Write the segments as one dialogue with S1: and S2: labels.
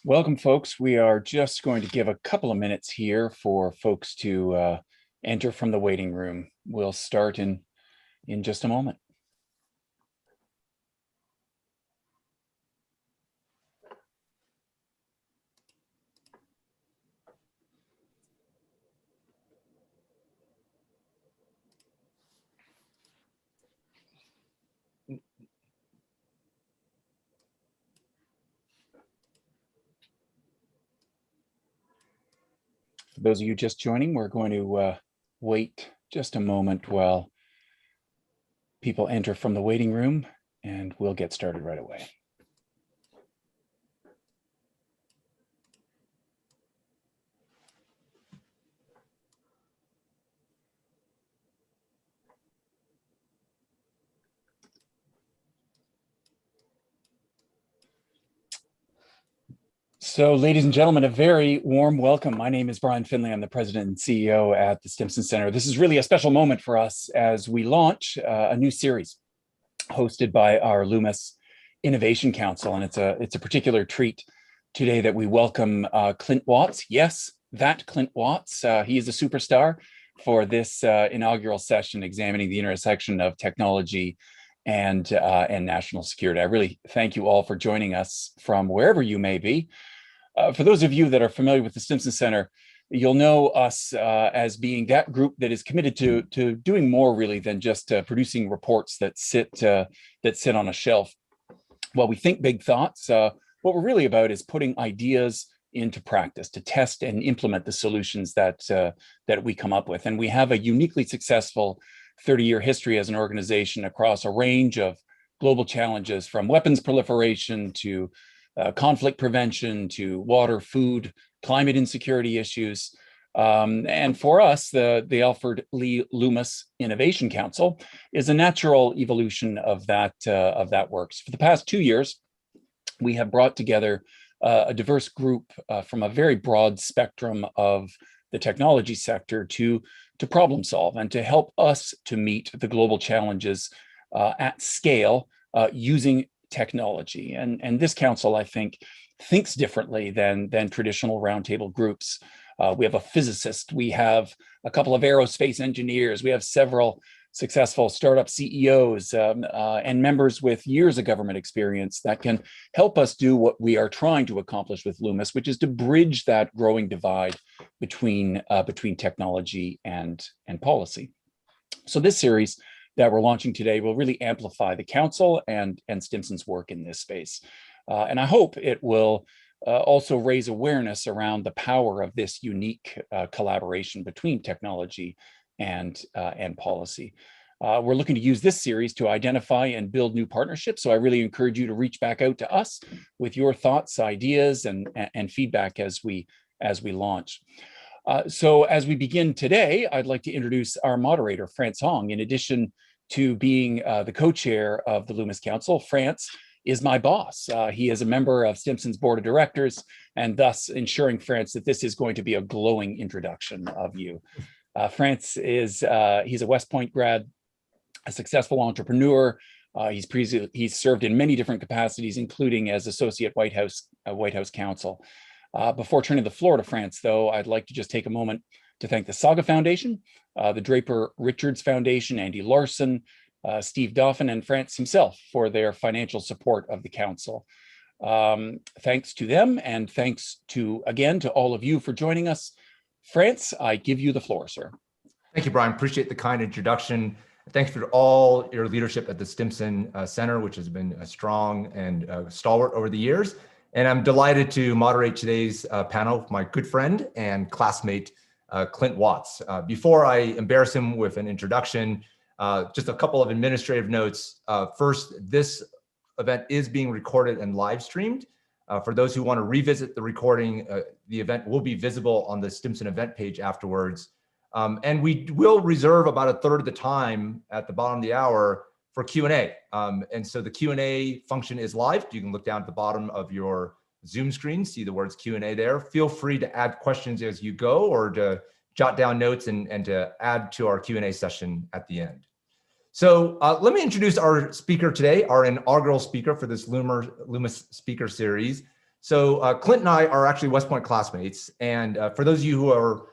S1: Welcome, folks. We are just going to give a couple of minutes here for folks to enter from the waiting room. We'll start in just a moment. For those of you just joining, we're going to wait just a moment while people enter from the waiting room, and we'll get started right away. So, ladies and gentlemen, a very warm welcome. My name is Brian Finley. I'm the president and CEO at the Stimson Center. This is really a special moment for us as we launch a new series hosted by our Loomis Innovation Council. And it's a particular treat today that we welcome Clint Watts. Yes, that Clint Watts. He is a superstar for this inaugural session examining the intersection of technology and national security. I really thank you all for joining us from wherever you may be. For those of you that are familiar with the Stimson Center, you'll know us as being that group that is committed to doing more really than just producing reports that sit on a shelf. While we think big thoughts, what we're really about is putting ideas into practice to test and implement the solutions that we come up with. And we have a uniquely successful 30-year history as an organization across a range of global challenges, from weapons proliferation to conflict prevention to water, food, climate insecurity issues. And for us, the Alfred Lee Loomis Innovation Council is a natural evolution of that work. For the past 2 years, we have brought together a diverse group from a very broad spectrum of the technology sector to problem solve and to help us to meet the global challenges at scale using technology. And this council, I think, thinks differently than traditional roundtable groups. We have a physicist, we have a couple of aerospace engineers, we have several successful startup CEOs and members with years of government experience that can help us do what we are trying to accomplish with Loomis, which is to bridge that growing divide between technology and policy. So this series that we're launching today will really amplify the council and Stimson's work in this space. And I hope it will also raise awareness around the power of this unique collaboration between technology and policy. We're looking to use this series to identify and build new partnerships. So I really encourage you to reach back out to us with your thoughts, ideas, and feedback as we launch. So as we begin today, I'd like to introduce our moderator, France Hong. In addition to being the co-chair of the Loomis Council, France is my boss. He is a member of Stimson's board of directors, and thus ensuring, France, that this is going to be a glowing introduction of you. France is, he's a West Point grad, a successful entrepreneur. He's served in many different capacities, including as associate White House counsel. Before turning the floor to France, though, I'd like to just take a moment to thank the Saga Foundation, the Draper Richards Foundation, Andy Larson, Steve Dauphin, and France himself for their financial support of the council. Thanks to them, and thanks again to all of you for joining us. France, I give you the floor, sir.
S2: Thank you, Brian. Appreciate the kind introduction. Thanks for all your leadership at the Stimson Center, which has been strong and stalwart over the years. And I'm delighted to moderate today's panel with my good friend and classmate, Clint Watts. Before I embarrass him with an introduction, just a couple of administrative notes. First, this event is being recorded and live streamed. For those who want to revisit the recording, the event will be visible on the Stimson event page afterwards. And we will reserve about a third of the time at the bottom of the hour for Q&A. And so the Q&A function is live. You can look down at the bottom of your Zoom screen, see the words Q&A there. Feel free to add questions as you go, or to jot down notes and to add to our Q&A session at the end. So let me introduce our speaker today, our inaugural speaker for this Loomis Speaker Series. So Clint and I are actually West Point classmates. And for those of you who are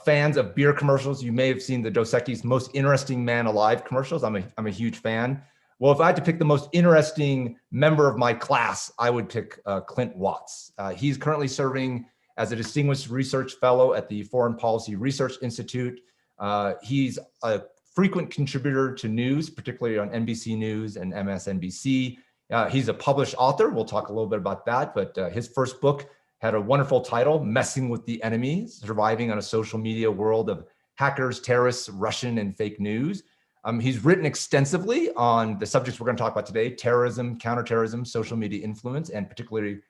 S2: fans of beer commercials, you may have seen the Dos Equis Most Interesting Man Alive commercials. I'm a huge fan. Well, if I had to pick the most interesting member of my class, I would pick Clint Watts. He's currently serving as a distinguished research fellow at the Foreign Policy Research Institute. He's a frequent contributor to news, particularly on NBC News and MSNBC. He's a published author. We'll talk a little bit about that, but his first book had a wonderful title, Messing with the Enemy, Surviving on a Social Media World of Hackers, Terrorists, Russian, and Fake News. He's written extensively on the subjects we're going to talk about today: terrorism, counterterrorism, social media influence, and particularly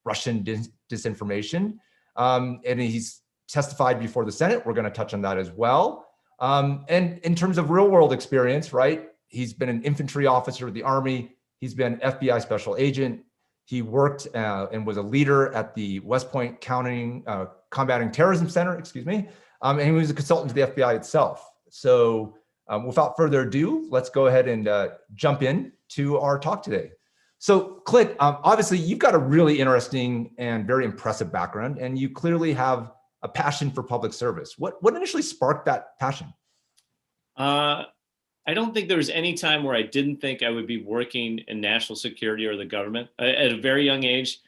S2: Russian disinformation. And he's testified before the Senate. We're going to touch on that as well. And in terms of real world experience, right? He's been an infantry officer with the Army. He's been FBI special agent. He worked and was a leader at the West Point Combating Terrorism Center, and he was a consultant to the FBI itself. So without further ado, let's go ahead and jump in to our talk today. So Clint, obviously you've got a really interesting and very impressive background, and you clearly have a passion for public service. What initially sparked that passion?
S3: I don't think there was any time where I didn't think I would be working in national security or the government. At a very young age,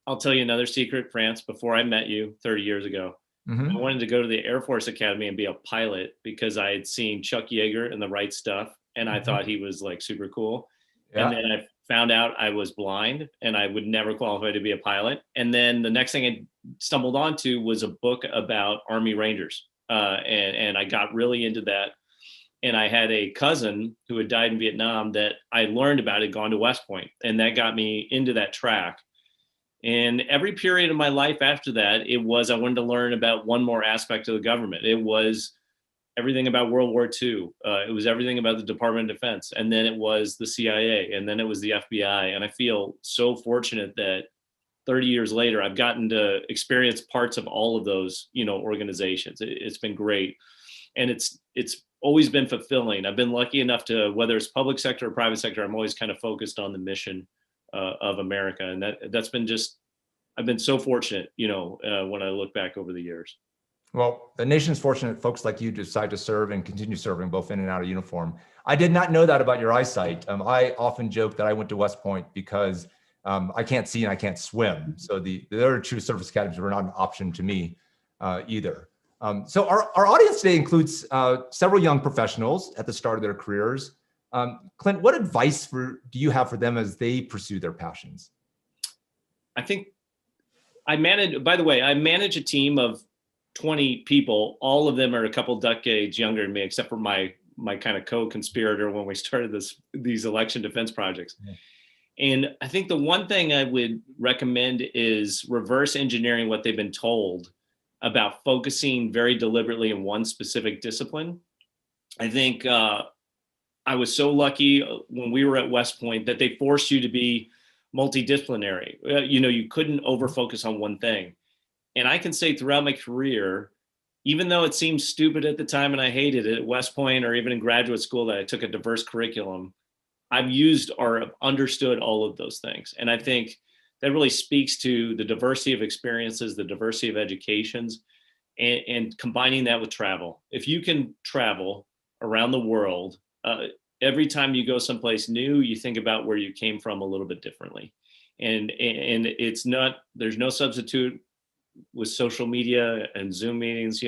S3: I'll tell you another secret, France, before I met you 30 years ago, I wanted to go to the Air Force Academy and be a pilot because I had seen Chuck Yeager in The Right Stuff, and I thought he was like super cool. Yeah. And then I found out I was blind and I would never qualify to be a pilot. And then the next thing I stumbled onto was a book about Army Rangers. And I got really into that. And I had a cousin who had died in Vietnam that I learned about, had gone to West Point, and that got me into that track. And every period of my life after that, I wanted to learn about one more aspect of the government. It was everything about World War II. It was everything about the Department of Defense. And then it was the CIA, and then it was the FBI. And I feel so fortunate that 30 years later, I've gotten to experience parts of all of those, organizations. It's been great. And it's always been fulfilling. I've been lucky enough to, whether it's public sector or private sector, I'm always kind of focused on the mission of America. And that's been I've been so fortunate, when I look back over the years.
S2: Well, the nation's fortunate folks like you decide to serve and continue serving both in and out of uniform. I did not know that about your eyesight. I often joke that I went to West Point because I can't see and I can't swim. So the other two service academies were not an option to me either. So our audience today includes several young professionals at the start of their careers. Clint, what advice do you have for them as they pursue their passions?
S3: I think I manage a team of 20 people. All of them are a couple decades younger than me, except for my kind of co-conspirator when we started these election defense projects. Yeah. And I think the one thing I would recommend is reverse engineering what they've been told about focusing very deliberately in one specific discipline. I think I was so lucky when we were at West Point that they forced you to be multidisciplinary. You couldn't over-focus on one thing. And I can say throughout my career, even though it seemed stupid at the time and I hated it at West Point or even in graduate school that I took a diverse curriculum, I've used or understood all of those things. And I think that really speaks to the diversity of experiences, the diversity of educations, and combining that with travel. If you can travel around the world, every time you go someplace new, you think about where you came from a little bit differently. And there's no substitute with social media and Zoom meetings,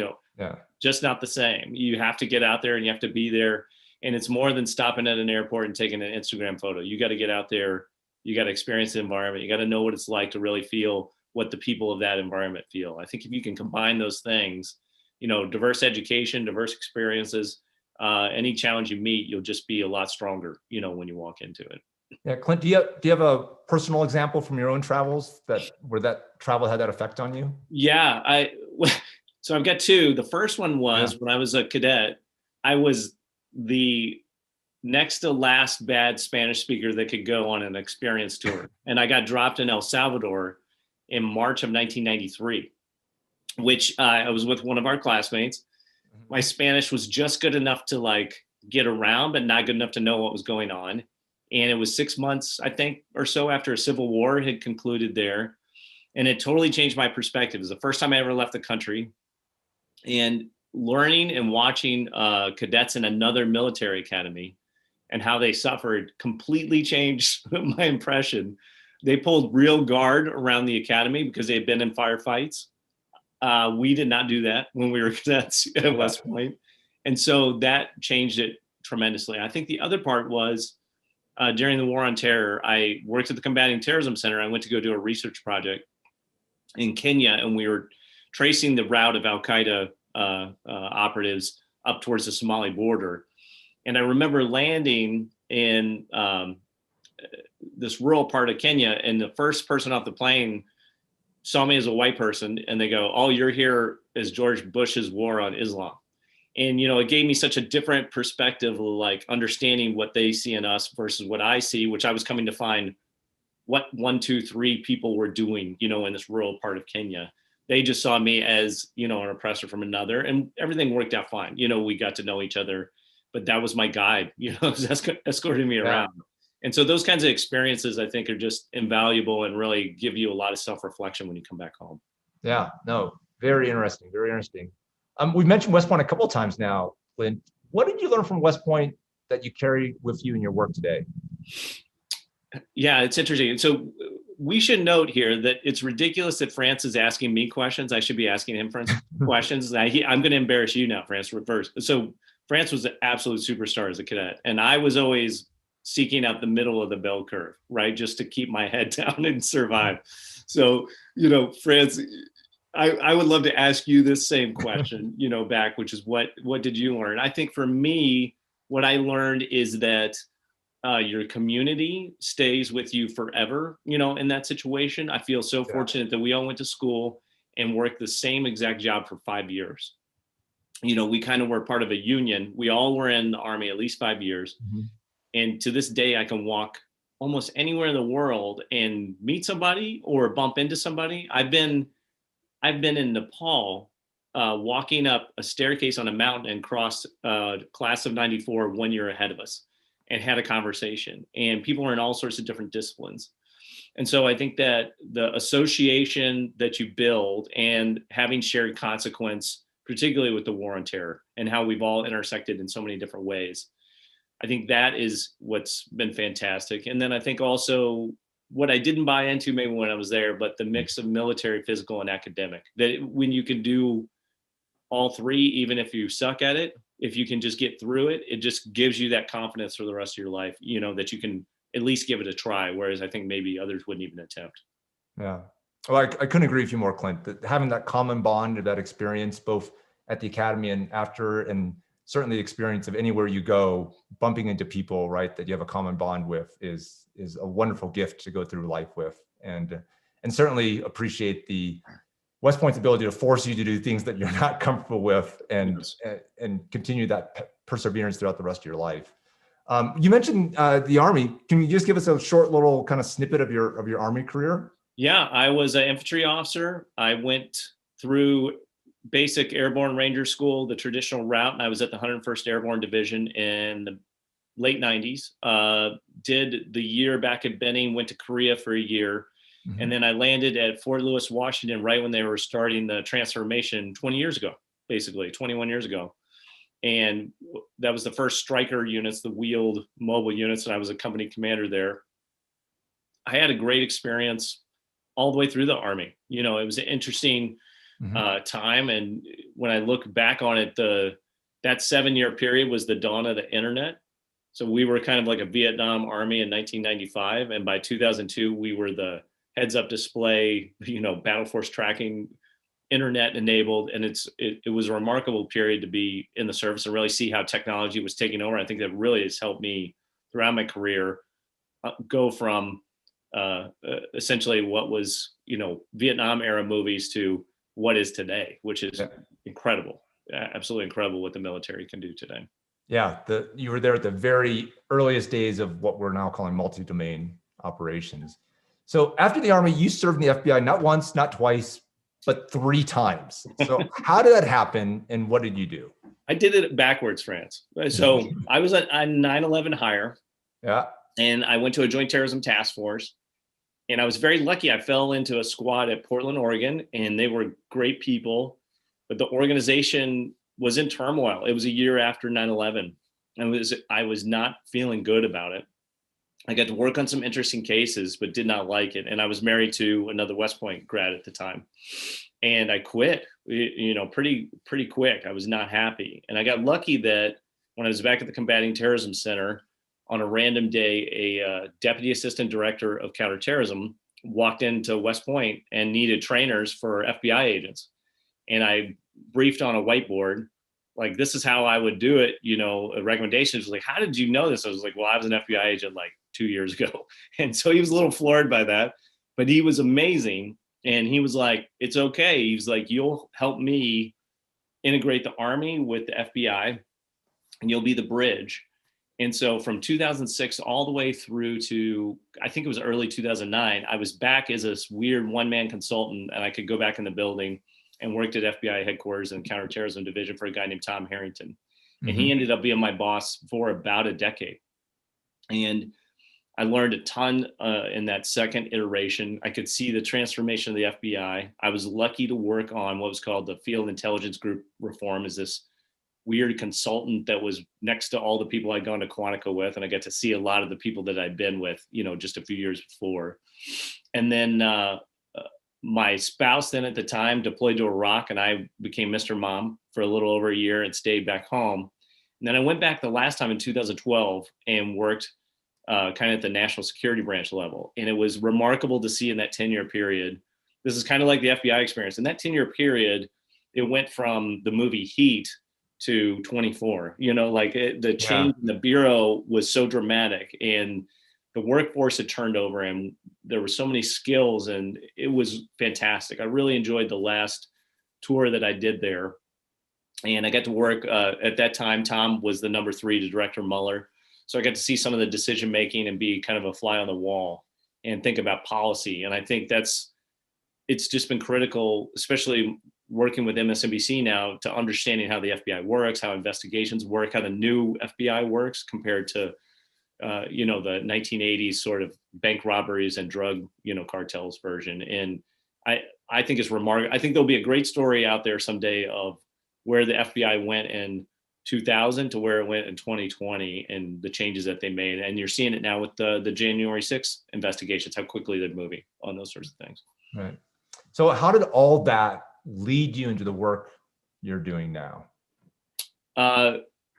S3: just not the same. You have to get out there and you have to be there. And it's more than stopping at an airport and taking an Instagram photo. You got to get out there. You got to experience the environment. You got to know what it's like to really feel what the people of that environment feel. I think if you can combine those things, diverse education, diverse experiences, any challenge you meet, you'll just be a lot stronger, when you walk into it.
S2: Yeah, Clint, do you have a personal example from your own travels where that travel had that effect on you?
S3: Yeah, so I've got two. The first one was when I was a cadet, I was the next to last bad Spanish speaker that could go on an experience tour. And I got dropped in El Salvador in March of 1993, which I was with one of our classmates. My Spanish was just good enough to get around, but not good enough to know what was going on. And it was 6 months, I think, or so after a civil war had concluded there. And it totally changed my perspective. It was the first time I ever left the country. And learning and watching cadets in another military academy and how they suffered completely changed my impression. They pulled real guard around the academy because they had been in firefights. We did not do that when we were cadets at West Point. And so that changed it tremendously. I think the other part was during the War on Terror, I worked at the Combating Terrorism Center. I went to go do a research project in Kenya, and we were tracing the route of Al-Qaeda operatives up towards the Somali border. And I remember landing in this rural part of Kenya, and the first person off the plane saw me as a white person, and they go, "Oh, you're here as George Bush's war on Islam." And, you know, it gave me such a different perspective of like understanding what they see in us versus what I see, which I was coming to find what 1, 2, 3 people were doing, you know, in this rural part of Kenya. They just saw me as, you know, an oppressor from another, and everything worked out fine. You know, we got to know each other, but that was my guide, you know, escorting me around. And so those kinds of experiences, I think, are just invaluable and really give you a lot of self-reflection when you come back home.
S2: Yeah, no, very interesting, very interesting. We've mentioned West Point a couple of times now, Clint. What did you learn from West Point that you carry with you in your work today?
S3: Yeah, it's interesting. So we should note here that it's ridiculous that France is asking me questions. I should be asking him questions. I'm going to embarrass you now, France, reverse. So France was an absolute superstar as a cadet. And I was always seeking out the middle of the bell curve, right? Just to keep my head down and survive. So, you know, France, I would love to ask you this same question, you know, back, which is what did you learn? I think for me, what I learned is that your community stays with you forever, you know, in that situation. I feel so fortunate that we all went to school and worked the same exact job for 5 years. You know, we kind of were part of a union. We all were in the Army at least 5 years. Mm-hmm. And to this day, I can walk almost anywhere in the world and meet somebody or bump into somebody. I've been in Nepal, walking up a staircase on a mountain and crossed class of 94 1 year ahead of us and had a conversation. And people are in all sorts of different disciplines. And so I think that the association that you build and having shared consequence, particularly with the war on terror and how we've all intersected in so many different ways, I think that is what's been fantastic. And then I think also what I didn't buy into maybe when I was there, but the mix of military, physical, and academic, that when you can do all three, even if you suck at it, if you can just get through it, it just gives you that confidence for the rest of your life, you know, that you can at least give it a try. Whereas I think maybe others wouldn't even attempt.
S2: Yeah. Well, I couldn't agree with you more, Clint, that having that common bond of that experience, both at the academy and after, and certainly the experience of anywhere you go, bumping into people, right, that you have a common bond with is a wonderful gift to go through life with. And certainly appreciate the West Point's ability to force you to do things that you're not comfortable with and continue that perseverance throughout the rest of your life. You mentioned the Army. Can you just give us a short little kind of snippet of your Army career?
S3: Yeah, I was an infantry officer. I went through basic airborne ranger school, the traditional route, and I was at the 101st Airborne Division in the late 90s. Did the year back at Benning, went to Korea for a year. Mm-hmm. And then I landed at Fort Lewis, Washington, right when they were starting the transformation 20 years ago, basically 21 years ago. And that was the first Stryker units, the wheeled mobile units, and I was a company commander there. I had a great experience all the way through the Army. You know, it was an interesting time. And when I look back on it, that 7-year period was the dawn of the internet. So we were kind of like a Vietnam Army in 1995. And by 2002, we were the heads-up display, you know, battle force tracking, internet enabled. And it was a remarkable period to be in the service and really see how technology was taking over. I think that really has helped me throughout my career go from essentially what was, you know, Vietnam era movies to what is today, which is incredible, absolutely incredible what the military can do today.
S2: Yeah, you were there at the very earliest days of what we're now calling multi-domain operations. So after the Army, you served in the FBI not once, not twice, but 3 times. So how did that happen, and what did you do?
S3: I did it backwards, France. So I was a 9/11 hire.
S2: Yeah.
S3: And I went to a joint terrorism task force. And I was very lucky. I fell into a squad at Portland, Oregon, and they were great people. But the organization was in turmoil. It was a year after 9/11. And I was not feeling good about it. I got to work on some interesting cases, but did not like it. And I was married to another West Point grad at the time. And I quit, pretty quick. I was not happy. And I got lucky that when I was back at the Combating Terrorism Center, on a random day, a deputy assistant director of counterterrorism walked into West Point and needed trainers for FBI agents. And I briefed on a whiteboard, like, this is how I would do it. A recommendation was like, how did you know this? I was like, well, I was an FBI agent like 2 years ago. And so he was a little floored by that, but he was amazing. And he was like, it's okay. He was like, you'll help me integrate the Army with the FBI and you'll be the bridge. And so from 2006 all the way through to, I think it was early 2009, I was back as this weird one-man consultant, and I could go back in the building and worked at FBI headquarters and counterterrorism division for a guy named Tom Harrington. And he ended up being my boss for about a decade. And I learned a ton in that second iteration. I could see the transformation of the FBI. I was lucky to work on what was called the Field Intelligence Group Reform, as this weird consultant that was next to all the people I'd gone to Quantico with. And I got to see a lot of the people that I'd been with, just a few years before. And then my spouse then at the time deployed to Iraq, and I became Mr. Mom for a little over a year and stayed back home. And then I went back the last time in 2012 and worked kind of at the national security branch level. And it was remarkable to see in that 10-year period. This is kind of like the FBI experience. In that 10-year period, it went from the movie Heat to 24, the change in the Bureau was so dramatic, and the workforce had turned over, and there were so many skills, and it was fantastic. I really enjoyed the last tour that I did there. And I got to work at that time. Tom was the number 3 to Director Mueller. So I got to see some of the decision making and be kind of a fly on the wall and think about policy. And I think it's just been critical, especially working with MSNBC now, to understanding how the FBI works, how investigations work, how the new FBI works compared to, the 1980s sort of bank robberies and drug, cartels version. And I think it's remarkable. I think there'll be a great story out there someday of where the FBI went in 2000 to where it went in 2020 and the changes that they made. And you're seeing it now with the January 6th investigations, how quickly they're moving on those sorts of things.
S2: Right. So how did all that lead you into the work you're doing now?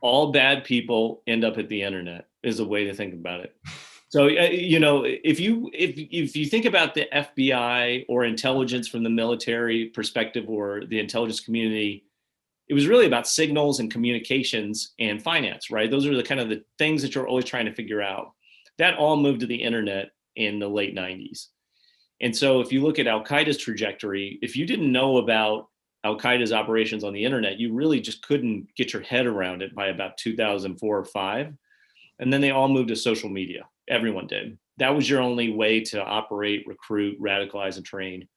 S3: All bad people end up at the internet is a way to think about it. So, if you think about the FBI or intelligence from the military perspective or the intelligence community, it was really about signals and communications and finance, right? Those are the kind of the things that you're always trying to figure out. That all moved to the internet in the late 90s. And so if you look at Al-Qaeda's trajectory, if you didn't know about Al-Qaeda's operations on the internet, you really just couldn't get your head around it by about 2004 or 5. And then they all moved to social media. Everyone did. That was your only way to operate, recruit, radicalize, and train.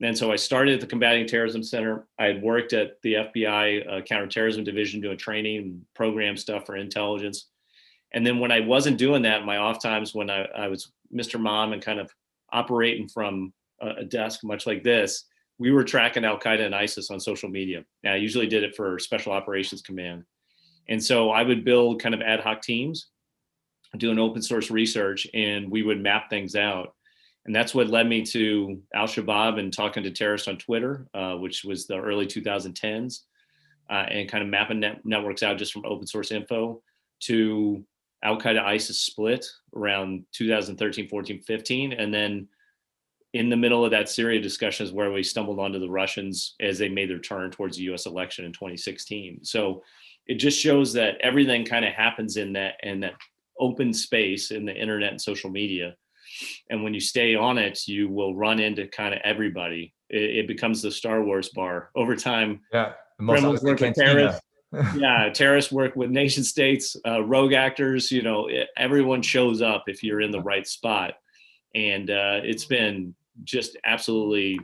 S3: And so I started at the Combating Terrorism Center. I had worked at the FBI Counterterrorism Division doing training and program stuff for intelligence. And then when I wasn't doing that, my off times when I was Mr. Mom and kind of operating from a desk much like this, we were tracking Al-Qaeda and ISIS on social media. Now, I usually did it for Special Operations Command. And so I would build kind of ad hoc teams, doing open source research, and we would map things out. And that's what led me to Al-Shabaab and talking to terrorists on Twitter, which was the early 2010s, and kind of mapping networks out just from open source info, to Al-Qaeda ISIS split around 2013, 14, 15. And then in the middle of that Syria discussion is where we stumbled onto the Russians as they made their turn towards the US election in 2016. So it just shows that everything kind of happens in that open space in the internet and social media. And when you stay on it, you will run into kind of everybody. It becomes the Star Wars bar over time.
S2: Yeah.
S3: Criminals work with terrorists. Yeah, terrorists work with nation states, rogue actors. Everyone shows up if you're in the right spot. And it's been just absolutely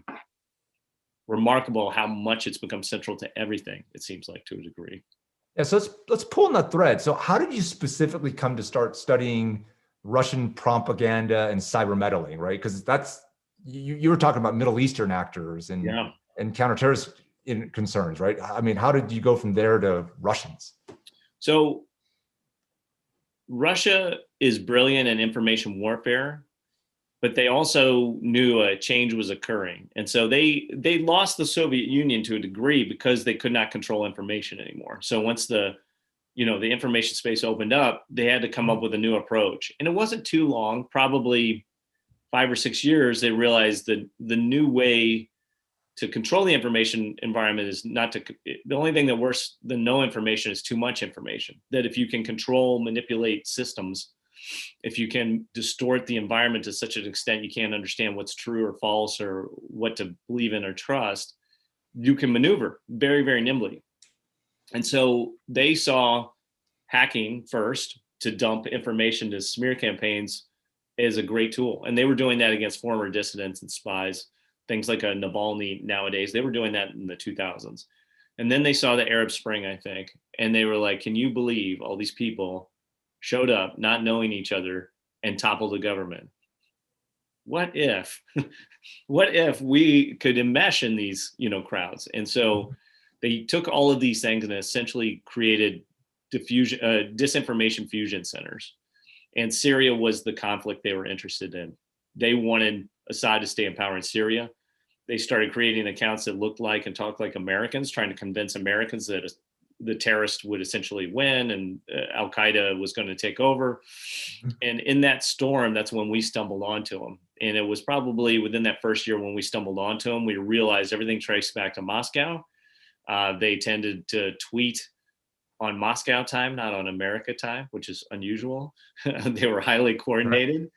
S3: remarkable how much it's become central to everything, it seems like, to a degree.
S2: Yeah, so let's pull on that thread. So how did you specifically come to start studying Russian propaganda and cyber meddling, right? Because that's you were talking about Middle Eastern actors and
S3: Yeah.
S2: and counterterrorist concerns, right? I mean, how did you go from there to Russians?
S3: So Russia is brilliant in information warfare, but they also knew a change was occurring. And so they lost the Soviet Union to a degree because they could not control information anymore. So once the information space opened up, they had to come up with a new approach. And it wasn't too long, probably 5 or 6 years, they realized that the new way to control the information environment is not to, the only thing that worse than no information is too much information. That if you can control, manipulate systems, if you can distort the environment to such an extent you can't understand what's true or false or what to believe in or trust, you can maneuver very, very nimbly. And so they saw hacking first to dump information to smear campaigns as a great tool. And they were doing that against former dissidents and spies, things like a Navalny nowadays. They were doing that in the 2000s. And then they saw the Arab Spring, I think, and they were like, can you believe all these people showed up not knowing each other and toppled the government? What if, what if we could enmesh in these, crowds? And so they took all of these things and essentially created disinformation fusion centers. And Syria was the conflict they were interested in. They wanted Assad to stay in power in Syria. They started creating accounts that looked like and talked like Americans, trying to convince Americans that the terrorists would essentially win and Al Qaeda was going to take over. And in that storm, that's when we stumbled onto them. And it was probably within that first year when we stumbled onto them, we realized everything traced back to Moscow. They tended to tweet on Moscow time, not on America time, which is unusual. They were highly coordinated. Right.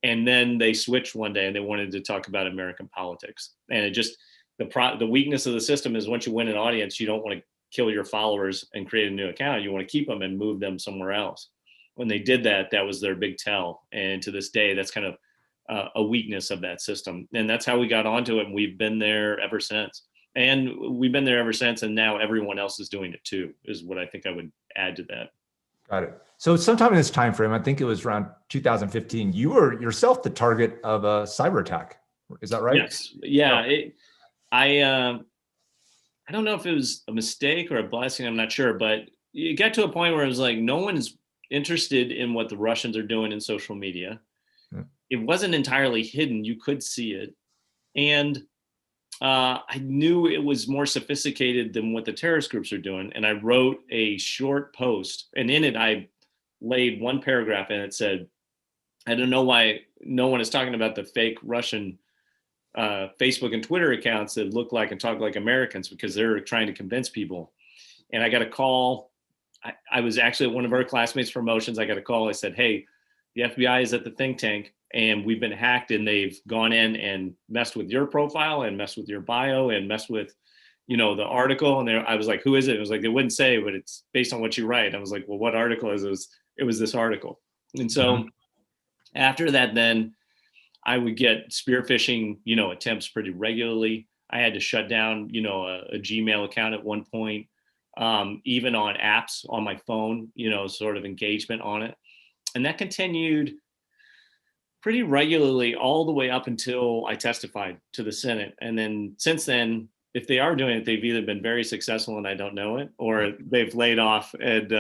S3: And then they switched one day and they wanted to talk about American politics. And it just, the weakness of the system is once you win an audience, you don't want to kill your followers and create a new account. You want to keep them and move them somewhere else. When they did that, that was their big tell. And to this day, that's kind of a weakness of that system. And that's how we got onto it. And we've been there ever since. And we've been there ever since. And now everyone else is doing it too, is what I think I would add to that.
S2: Got it. So sometime in this time frame, I think it was around 2015, you were yourself the target of a cyber attack. Is that right?
S3: Yes. Yeah. Oh. I don't know if it was a mistake or a blessing. I'm not sure, but it got to a point where it was like, no one's interested in what the Russians are doing in social media. Yeah. It wasn't entirely hidden. You could see it. And I knew it was more sophisticated than what the terrorist groups are doing. And I wrote a short post, and in it, I laid one paragraph and it said, I don't know why no one is talking about the fake Russian Facebook and Twitter accounts that look like and talk like Americans, because they're trying to convince people. And I got a call. I was actually at one of our classmates' promotions. I got a call. I said, hey, the FBI is at the think tank and we've been hacked, and they've gone in and messed with your profile and messed with your bio and messed with, the article. And I was like, who is it? It was like, they wouldn't say, but it's based on what you write. I was like, well, what article is it? It was this article. And so after that, then I would get spear phishing, attempts pretty regularly. I had to shut down, a Gmail account at one point, even on apps on my phone, sort of engagement on it. And that continued pretty regularly all the way up until I testified to the Senate. And then since then, if they are doing it, they've either been very successful and I don't know it, or they've laid off. And,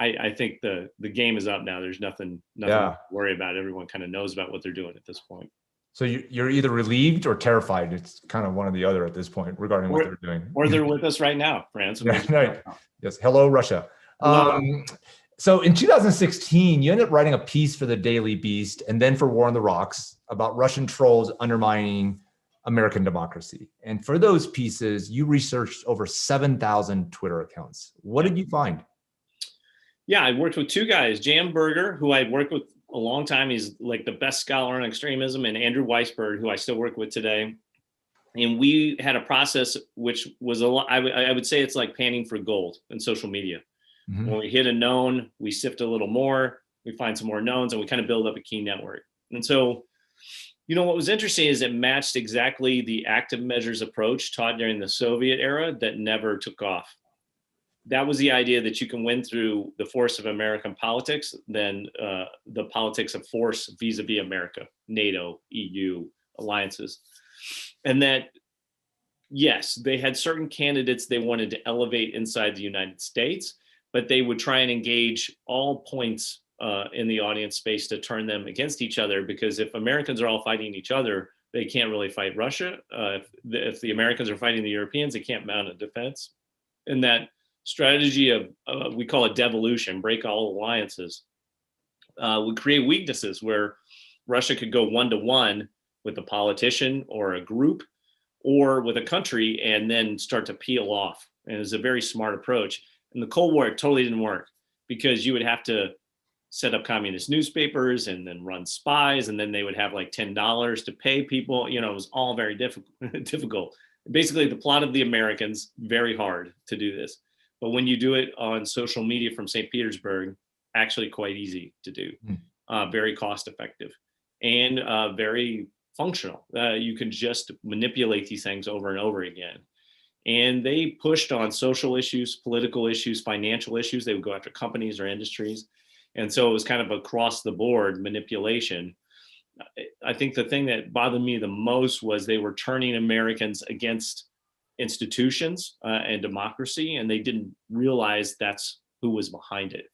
S3: I think the game is up now. There's nothing to worry about. Everyone kind of knows about what they're doing at this point.
S2: So you're either relieved or terrified. It's kind of one or the other at this point regarding what they're doing.
S3: Or they're with us right now, France.
S2: Yeah, right. Yes. Hello, Russia. So in 2016, you ended up writing a piece for the Daily Beast and then for War on the Rocks about Russian trolls undermining American democracy. And for those pieces, you researched over 7,000 Twitter accounts. What did you find?
S3: Yeah, I worked with two guys, Jan Berger, who I worked with a long time. He's like the best scholar on extremism, and Andrew Weisberg, who I still work with today. And we had a process which was I would say it's like panning for gold in social media. Mm-hmm. When we hit a known, we sift a little more, we find some more knowns, and we kind of build up a key network. And so, what was interesting is it matched exactly the active measures approach taught during the Soviet era that never took off. that was the idea that you can win through the force of American politics than the politics of force vis-a-vis America, NATO, EU, alliances. And that, yes, they had certain candidates they wanted to elevate inside the United States, but they would try and engage all points in the audience space to turn them against each other, because if Americans are all fighting each other, they can't really fight Russia. If the Americans are fighting the Europeans, they can't mount a defense. And that strategy of, we call it devolution, break all alliances, would create weaknesses where Russia could go one-to-one with a politician or a group or with a country and then start to peel off. And it was a very smart approach. In the Cold War, it totally didn't work, because you would have to set up communist newspapers and then run spies, and then they would have like $10 to pay people. It was all very difficult. Basically, the plot of the Americans, very hard to do this. But when you do it on social media from St. Petersburg, actually quite easy to do, very cost effective, and very functional. You can just manipulate these things over and over again. And they pushed on social issues, political issues, financial issues. They would go after companies or industries. And so it was kind of across the board manipulation. I think the thing that bothered me the most was they were turning Americans against institutions and democracy, and they didn't realize that's who was behind it.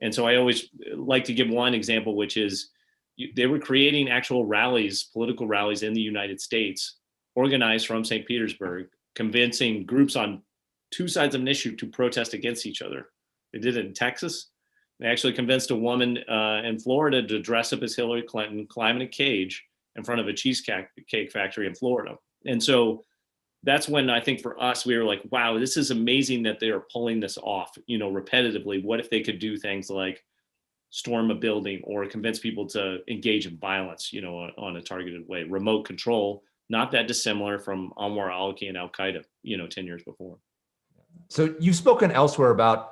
S3: And so I always like to give one example, which is they were creating actual rallies, political rallies in the United States, organized from St. Petersburg, convincing groups on two sides of an issue to protest against each other. They did it in Texas. They actually convinced a woman in Florida to dress up as Hillary Clinton, climb in a cage in front of a cheesecake factory in Florida. And so that's when I think for us, we were like, wow, this is amazing that they are pulling this off, repetitively. What if they could do things like storm a building or convince people to engage in violence, on a targeted way? Remote control, not that dissimilar from Anwar al-Awlaki and Al-Qaeda, 10 years before.
S2: So you've spoken elsewhere about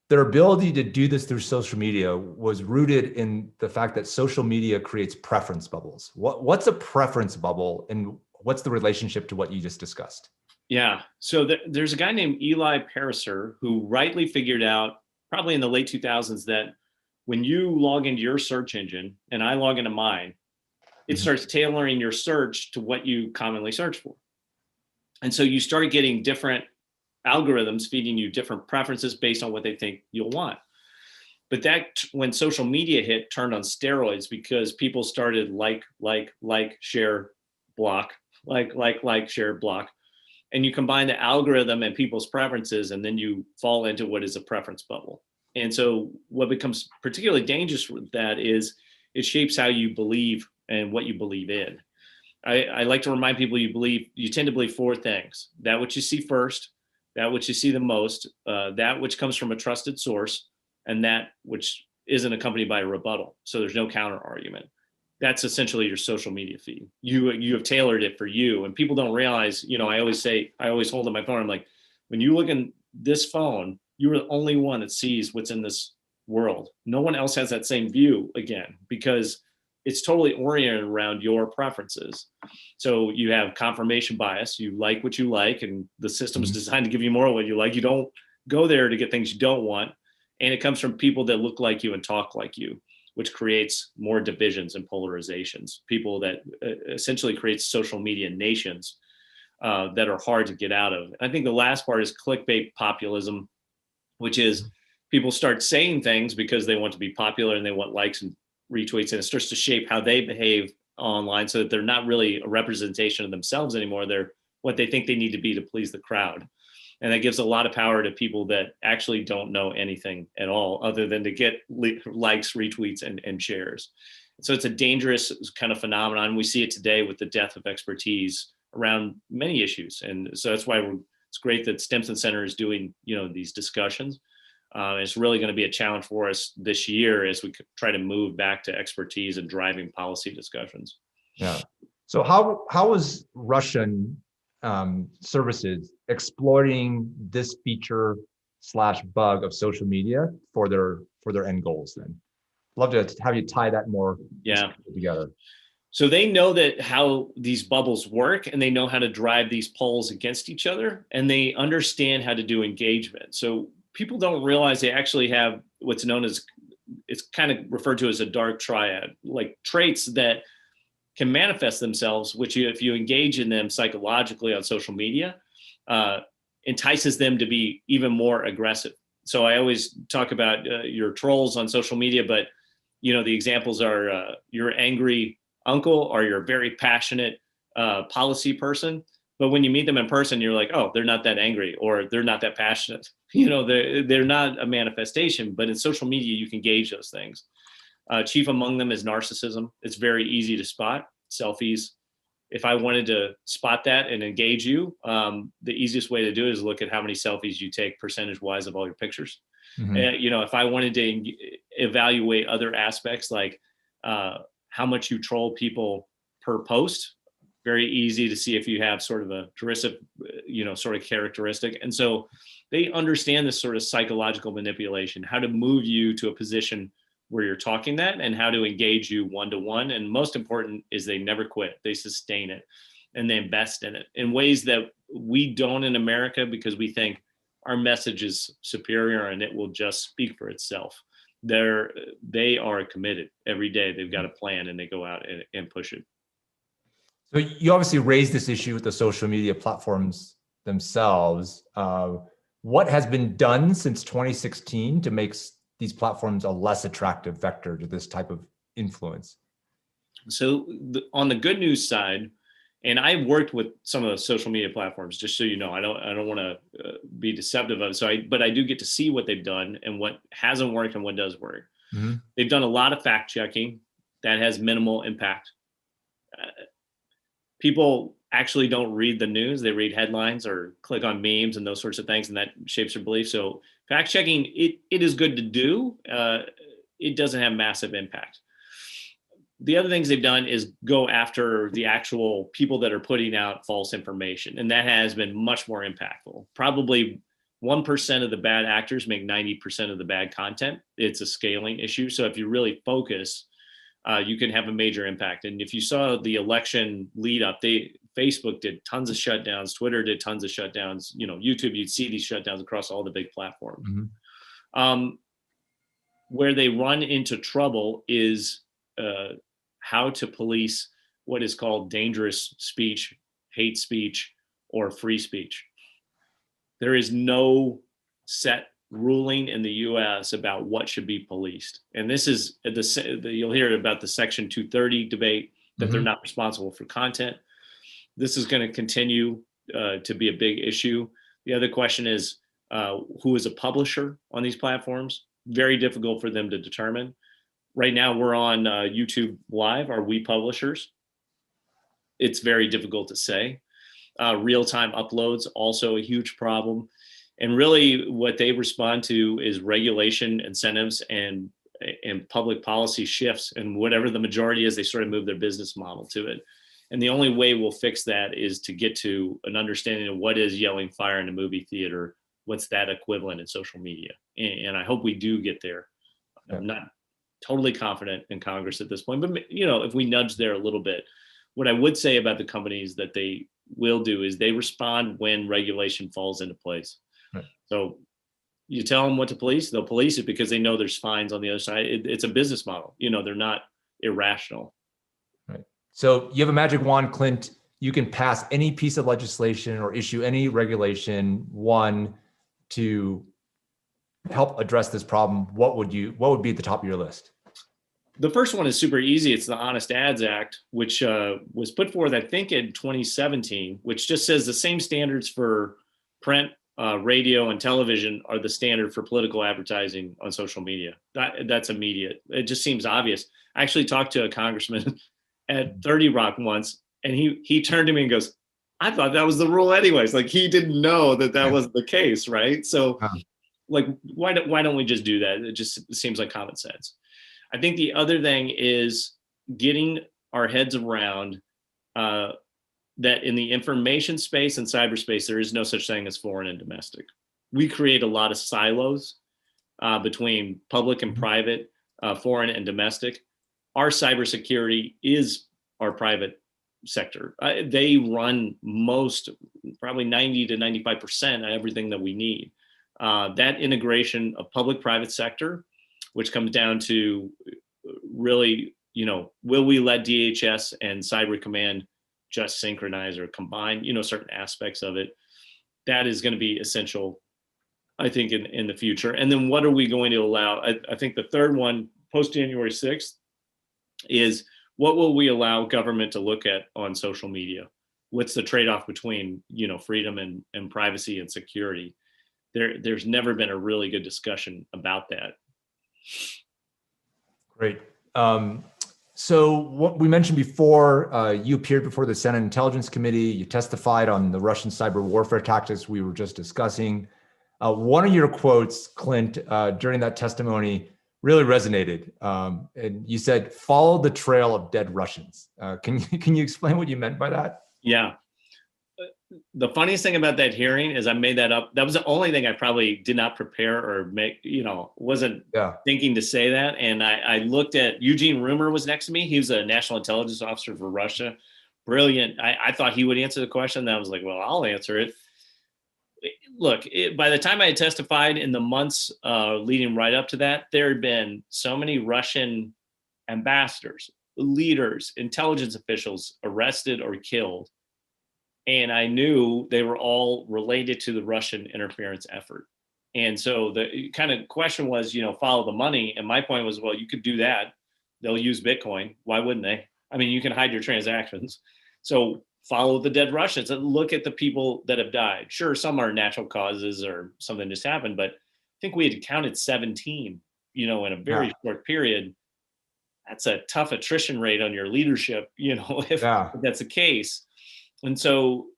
S2: their ability to do this through social media was rooted in the fact that social media creates preference bubbles. What's a preference bubble, and what's the relationship to what you just discussed?
S3: Yeah, so there's a guy named Eli Pariser who rightly figured out, probably in the late 2000s, that when you log into your search engine and I log into mine, it starts tailoring your search to what you commonly search for. And so you start getting different algorithms feeding you different preferences based on what they think you'll want. But that, when social media hit, turned on steroids, because people started like, share, block, like, share, block. And you combine the algorithm and people's preferences, and then you fall into what is a preference bubble. And so what becomes particularly dangerous with that is it shapes how you believe and what you believe in. I like to remind people you tend to believe four things: that which you see first, that which you see the most, that which comes from a trusted source, and that which isn't accompanied by a rebuttal. So there's no counter argument. That's essentially your social media feed. You have tailored it for you, and people don't realize, I always hold up my phone. I'm like, when you look in this phone, you're the only one that sees what's in this world. No one else has that same view, again, because it's totally oriented around your preferences. So you have confirmation bias. You like what you like, and the system is designed to give you more of what you like. You don't go there to get things you don't want. And it comes from people that look like you and talk like you, which creates more divisions and polarizations. People that essentially creates social media nations that are hard to get out of. I think the last part is clickbait populism, which is people start saying things because they want to be popular and they want likes and retweets, and it starts to shape how they behave online, so that they're not really a representation of themselves anymore. They're what they think they need to be to please the crowd. And that gives a lot of power to people that actually don't know anything at all other than to get likes, retweets, and shares. So it's a dangerous kind of phenomenon. We see it today with the death of expertise around many issues. And so that's why it's great that Stimson Center is doing, these discussions. It's really going to be a challenge for us this year as we try to move back to expertise and driving policy discussions.
S2: Yeah. So how is Russian services exploiting this feature / bug of social media for their end goals? Then, love to have you tie that more together.
S3: So they know that how these bubbles work, and they know how to drive these polls against each other, and they understand how to do engagement. So people don't realize they actually have what's known as, it's kind of referred to as a dark triad, like traits that can manifest themselves, which if you engage in them psychologically on social media, entices them to be even more aggressive. So I always talk about your trolls on social media, but the examples are your angry uncle or your very passionate policy person. But when you meet them in person, you're like, oh, they're not that angry or they're not that passionate. They're not a manifestation, but in social media, you can gauge those things. Chief among them is narcissism. It's very easy to spot. Selfies. If I wanted to spot that and engage you, the easiest way to do it is look at how many selfies you take percentage wise of all your pictures. Mm-hmm. If I wanted to evaluate other aspects like how much you troll people per post, very easy to see if you have sort of a derisive, sort of characteristic. And so they understand this sort of psychological manipulation, how to move you to a position where you're talking that and how to engage you one-to-one. And most important is they never quit. They sustain it and they invest in it in ways that we don't in America, because we think our message is superior and it will just speak for itself. They are committed every day. They've got a plan and they go out and push it.
S2: So you obviously raised this issue with the social media platforms themselves. What has been done since 2016 to make these platforms a less attractive vector to this type of influence?
S3: So on the good news side, and I worked with some of the social media platforms, just so you know, I don't want to be deceptive of it. But I do get to see what they've done and what hasn't worked and what does work. Mm-hmm. They've done a lot of fact checking that has minimal impact. People actually don't read the news. They read headlines or click on memes and those sorts of things, and that shapes their belief. So fact checking, it is good to do. It doesn't have massive impact. The other things they've done is go after the actual people that are putting out false information. And that has been much more impactful. Probably 1% of the bad actors make 90% of the bad content. It's a scaling issue. So if you really focus, you can have a major impact. And if you saw the election lead up, Facebook did tons of shutdowns, Twitter did tons of shutdowns, YouTube, you'd see these shutdowns across all the big platforms. Mm-hmm. Where they run into trouble is how to police what is called dangerous speech, hate speech, or free speech. There is no set ruling in the US about what should be policed. And this is, you'll hear about the Section 230 debate, that mm-hmm. they're not responsible for content. This is going to continue to be a big issue. The other question is, who is a publisher on these platforms? Very difficult for them to determine. Right now, we're on YouTube Live. Are we publishers? It's very difficult to say. Real-time uploads, also a huge problem. And really what they respond to is regulation, incentives, and public policy shifts. And whatever the majority is, they sort of move their business model to it. And the only way we'll fix that is to get to an understanding of what is yelling fire in a movie theater, what's that equivalent in social media. And I hope we do get there. Yeah. I'm not totally confident in Congress at this point, but if we nudge there a little bit, what I would say about the companies that they will do is they respond when regulation falls into place. Right. So you tell them what to police, they'll police it because they know there's fines on the other side. It's a business model. They're not irrational.
S2: Right. So you have a magic wand, Clint. You can pass any piece of legislation or issue any regulation, one, to help address this problem. What would be at the top of your list?
S3: The first one is super easy. It's the Honest Ads Act, which was put forth, I think, in 2017, which just says the same standards for print, radio, and television are the standard for political advertising on social media. That's immediate. It just seems obvious. I actually talked to a congressman at 30 Rock once, and he turned to me and goes, I thought that was the rule anyways. Like, he didn't know that was the case, right? So like, why don't we just do that? It just seems like common sense. I think the other thing is getting our heads around that in the information space and cyberspace, there is no such thing as foreign and domestic. We create a lot of silos between public and private, foreign and domestic. Our cybersecurity is our private sector. They run probably 90 to 95% of everything that we need. That integration of public-private sector, which comes down to really, will we let DHS and Cyber Command just synchronize or combine, certain aspects of it? That is going to be essential, I think, in the future. And then what are we going to allow? I think the third one, post January 6th, is what will we allow government to look at on social media? What's the trade-off between, freedom and privacy and security? There's never been a really good discussion about that.
S2: Great. So what we mentioned before, you appeared before the Senate Intelligence Committee. You testified on the Russian cyber warfare tactics we were just discussing. One of your quotes, Clint, during that testimony really resonated. And you said, "Follow the trail of dead Russians." Can you explain what you meant by that?
S3: Yeah. The funniest thing about that hearing is I made that up. That was the only thing I probably did not prepare or make, wasn't thinking to say that. And I looked at Eugene Rumor was next to me. He was a national intelligence officer for Russia. Brilliant. I thought he would answer the question. And I was like, well, I'll answer it. Look, by the time I had testified in the months leading right up to that, there had been so many Russian ambassadors, leaders, intelligence officials arrested or killed. And I knew they were all related to the Russian interference effort. And so the kind of question was, follow the money. And my point was, well, you could do that. They'll use Bitcoin. Why wouldn't they? I mean, you can hide your transactions. So follow the dead Russians and look at the people that have died. Sure, some are natural causes or something just happened, but I think we had counted 17, in a very short period. That's a tough attrition rate on your leadership, if that's the case. And so,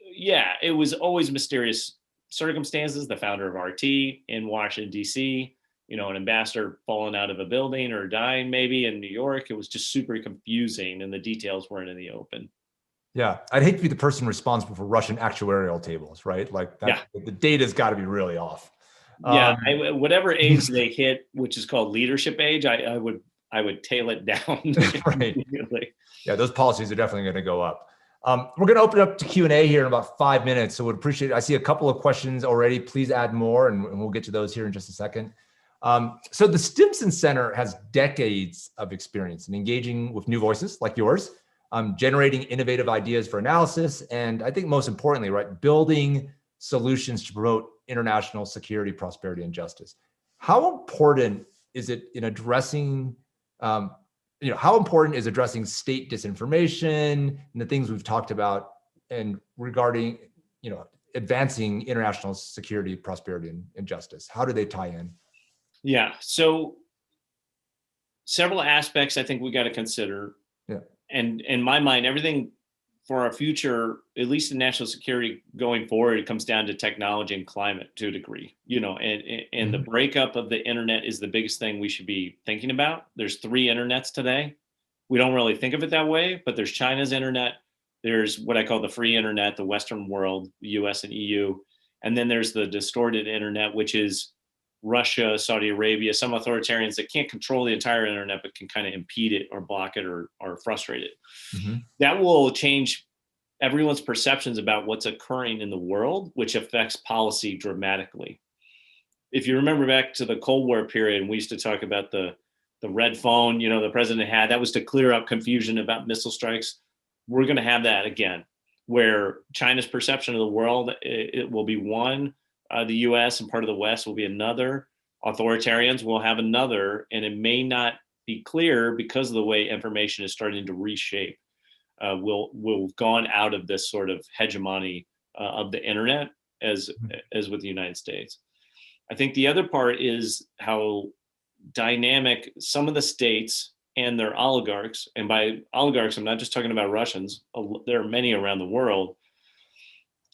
S3: it was always mysterious circumstances. The founder of RT in Washington, D.C., an ambassador falling out of a building or dying maybe in New York. It was just super confusing and the details weren't in the open.
S2: Yeah, I'd hate to be the person responsible for Russian actuarial tables, right? Like that, the data's got to be really off.
S3: Whatever age they hit, which is called leadership age, I would tail it down.
S2: Right. Yeah, those policies are definitely going to go up. We're going to open up to Q&A here in about 5 minutes. So would appreciate it. I see a couple of questions already. Please add more and we'll get to those here in just a second. So the Stimson Center has decades of experience in engaging with new voices like yours, generating innovative ideas for analysis, and I think most importantly, building solutions to promote international security, prosperity, and justice. How important is it in addressing how important is addressing state disinformation and the things we've talked about and regarding, advancing international security, prosperity, and justice? How do they tie in?
S3: Yeah. So several aspects I think we got to consider.
S2: Yeah.
S3: And in my mind, everything for our future, at least in national security going forward, it comes down to technology and climate to a degree, and the breakup of the internet is the biggest thing we should be thinking about. There's 3 internets today. We don't really think of it that way, but there's China's internet. There's what I call the free internet, the Western world, the US and EU. And then there's the distorted internet, which is Russia, Saudi Arabia, some authoritarians that can't control the entire internet, but can kind of impede it or block it or frustrate it. Mm-hmm. That will change everyone's perceptions about what's occurring in the world, which affects policy dramatically. If you remember back to the Cold War period, and we used to talk about the red phone, the president had, that was to clear up confusion about missile strikes. We're going to have that again, where China's perception of the world, it will be one. The US and part of the West will be another. Authoritarians will have another, and it may not be clear because of the way information is starting to reshape. We'll gone out of this sort of hegemony of the internet as with the United States. I think the other part is how dynamic some of the states and their oligarchs, and by oligarchs, I'm not just talking about Russians, there are many around the world,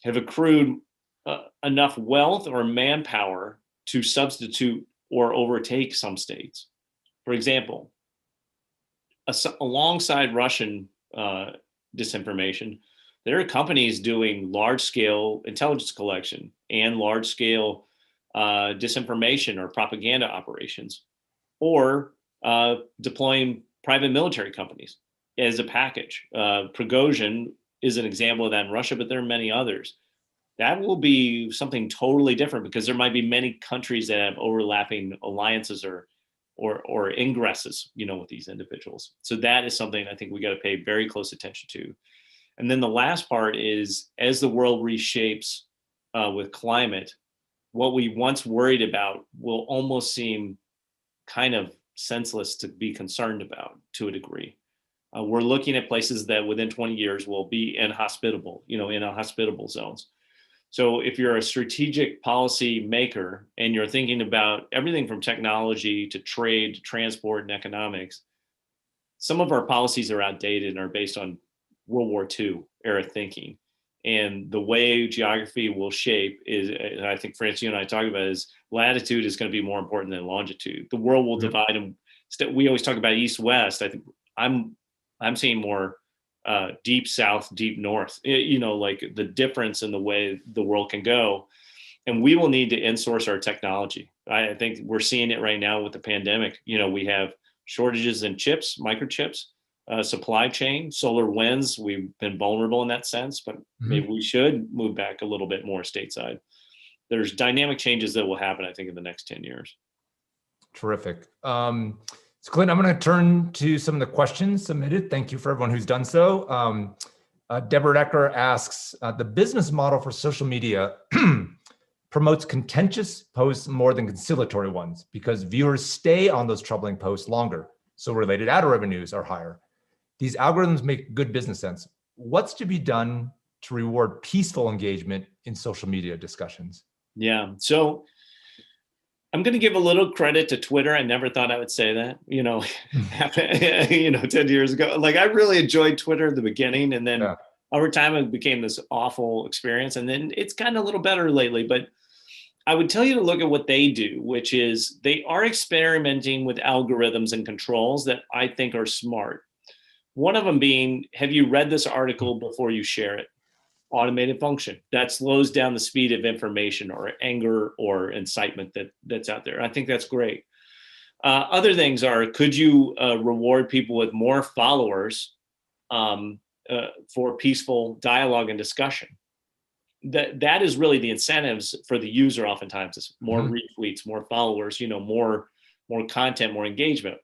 S3: have accrued enough wealth or manpower to substitute or overtake some states. For example, alongside Russian disinformation, there are companies doing large-scale intelligence collection and large-scale disinformation or propaganda operations, or deploying private military companies as a package. Prigozhin is an example of that in Russia, but there are many others. that will be something totally different, because there might be many countries that have overlapping alliances or ingresses, with these individuals. So that is something I think we got to pay very close attention to. And then the last part is, as the world reshapes with climate, what we once worried about will almost seem kind of senseless to be concerned about to a degree. We're looking at places that within 20 years will be inhospitable, inhospitable zones. So if you're a strategic policy maker and you're thinking about everything from technology to trade, to transport, and economics, some of our policies are outdated and are based on World War II era thinking. And the way geography will shape is, and I think Francis, you and I talked about, is latitude is going to be more important than longitude. The world will divide, and we always talk about east-west. I think I'm seeing more deep south, deep north, like the difference in the way the world can go. And we will need to insource our technology. I think we're seeing it right now with the pandemic. We have shortages in chips, microchips, supply chain, solar winds. We've been vulnerable in that sense, but maybe we should move back a little bit more stateside. There's dynamic changes that will happen, I think, in the next 10 years.
S2: Terrific. So Clint, I'm going to turn to some of the questions submitted. Thank you for everyone who's done so. Deborah Decker asks, the business model for social media promotes contentious posts more than conciliatory ones because viewers stay on those troubling posts longer, so related ad revenues are higher. These algorithms make good business sense. What's to be done to reward peaceful engagement in social media discussions?
S3: Yeah, so I'm going to give a little credit to Twitter. I never thought I would say that, 10 years ago. Like, I really enjoyed Twitter at the beginning, and then over time it became this awful experience. And then it's gotten a little better lately, but I would tell you to look at what they do, which is they are experimenting with algorithms and controls that I think are smart. One of them being, have you read this article before you share it? Automated function that slows down the speed of information or anger or incitement that's out there. I think that's great. Other things are, could you reward people with more followers for peaceful dialogue and discussion? That is really the incentives for the user. Oftentimes it's more retweets, more followers, more content, more engagement.